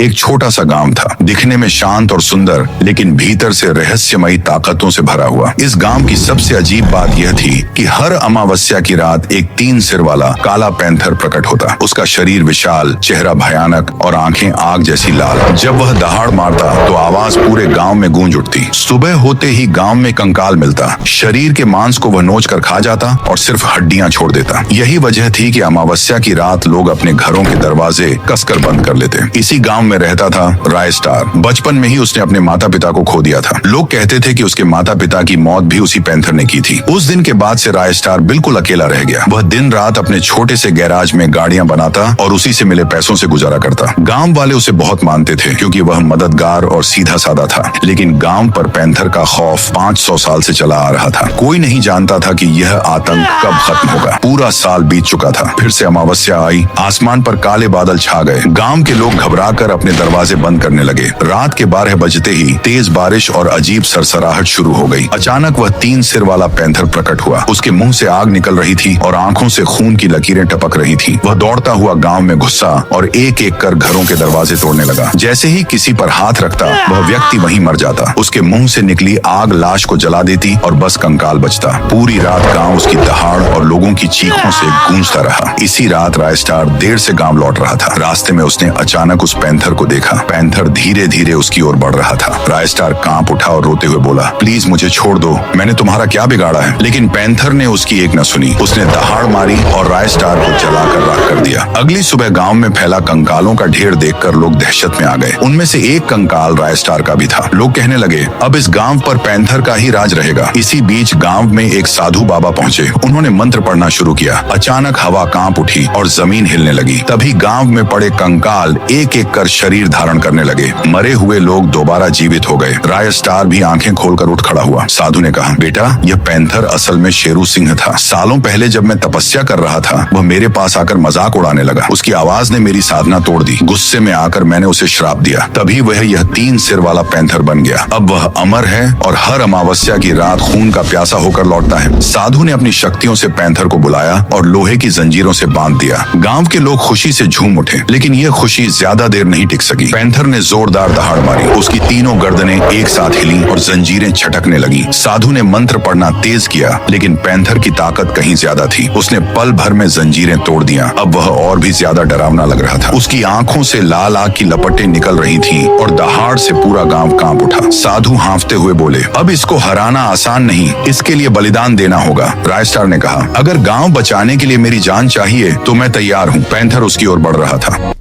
एक छोटा सा गांव था, दिखने में शांत और सुंदर, लेकिन भीतर से रहस्यमयी ताकतों से भरा हुआ। इस गांव की सबसे अजीब बात यह थी कि हर अमावस्या की रात एक 3 सिर वाला काला पैंथर प्रकट होता। उसका शरीर विशाल, चेहरा भयानक और आंखें आग जैसी लाल। जब वह दहाड़ मारता तो आवाज पूरे गांव में गूंज उठती। सुबह होते ही गांव में कंकाल मिलता। शरीर के मांस को वह नोच कर खा जाता और सिर्फ हड्डियां छोड़ देता। यही वजह थी कि अमावस्या की रात लोग अपने घरों के दरवाजे कसकर बंद कर लेते। इसी गांव में रहता था राय स्टार। बचपन में ही उसने अपने माता पिता को खो दिया था। लोग कहते थे कि उसके माता पिता की मौत भी उसी पैंथर ने की थी। उस दिन के बाद से राय स्टार बिल्कुल अकेला रह गया। वह दिन रात अपने छोटे से गैराज में गाड़ियां बनाता और उसी से मिले पैसों से गुजारा करता। गांव वाले उसे बहुत मानते थे क्योंकि वह मददगार और सीधा साधा था। लेकिन गांव पर पैंथर का खौफ 500 साल से चला आ रहा था। कोई नहीं जानता था कि यह आतंक कब खत्म होगा। पूरा साल बीत चुका था। फिर से अमावस्या आई। आसमान पर काले बादल छा गए। गांव के लोग घबराकर अपने दरवाजे बंद करने लगे। रात के 12 बजते ही तेज बारिश और अजीब सरसराहट शुरू हो गई। अचानक वह 3 सिर वाला पैंथर प्रकट हुआ। उसके मुंह से आग निकल रही थी और आंखों से खून की लकीरें टपक रही थी। वह दौड़ता हुआ गांव में घुसा और एक एक कर घरों के दरवाजे तोड़ने लगा। जैसे ही किसी पर हाथ रखता वह व्यक्ति वहीं मर जाता। उसके मुंह से निकली आग लाश को जला देती और बस कंकाल बचता। पूरी रात गांव उसकी दहाड़ और लोगों की चीखों से गूंजता रहा। इसी रात राय स्टार देर से गांव लौट रहा था। रास्ते में उसने अचानक उस पैंथर को देखा। पैंथर धीरे धीरे उसकी ओर बढ़ रहा था। राय स्टार कांप उठा और रोते हुए बोला, प्लीज मुझे छोड़ दो, मैंने तुम्हारा क्या बिगाड़ा है। लेकिन पैंथर ने उसकी एक न सुनी। उसने दहाड़ मारी और राय स्टार को जलाकर राख कर दिया। अगली सुबह गांव में फैला कंकालों का ढेर देखकर लोग दहशत में आ गए। उनमें से एक कंकाल राय स्टार का भी था। लोग कहने लगे, अब इस गांव पर पैंथर का ही राज रहेगा। इसी बीच गांव में एक साधु बाबा पहुंचे। उन्होंने मंत्र पढ़ना शुरू किया। अचानक हवा कांप उठी और जमीन हिलने लगी। तभी गांव में पड़े कंकाल एक एक कर शरीर धारण करने लगे। मरे हुए लोग दोबारा जीवित हो गए। राय स्टार भी आंखें खोलकर उठ खड़ा हुआ। साधु ने कहा, बेटा, यह पैंथर असल में शेरू सिंह था। सालों पहले जब मैं तपस्या कर रहा था वह मेरे पास आकर मजाक उड़ाने लगा। उसकी आवाज ने मेरी साधना तोड़ दी। गुस्से में आकर मैंने उसे श्राप दिया। तभी वह यह 3 सिर वाला पैंथर बन गया। अब वह अमर है और हर अमावस्या की रात खून का प्यासा होकर लौटता है। साधु ने अपनी शक्तियों से पैंथर को बुलाया और लोहे की जंजीरों से बांध दिया। गांव के लोग खुशी से झूम उठे, लेकिन यह खुशी ज्यादा देर नहीं टिक सकी। पैंथर ने जोरदार दहाड़ मारी। उसकी तीनों गर्दनें एक साथ हिली और जंजीरें छटकने लगी। साधु ने मंत्र पढ़ना तेज किया, लेकिन पैंथर की ताकत कहीं ज्यादा थी। उसने पल भर में जंजीरें तोड़ दिया। अब वह और भी ज्यादा डरावना लग रहा था। उसकी आंखों से लाल आग की लपटें निकल रही थीं और दहाड़ से पूरा गांव कांप उठा। साधु हांफते हुए बोले, अब इसको हराना आसान नहीं, इसके लिए बलिदान देना होगा। राय स्टार ने कहा, अगर गांव बचाने के लिए मेरी जान चाहिए तो मैं तैयार हूँ। पैंथर उसकी ओर बढ़ रहा था।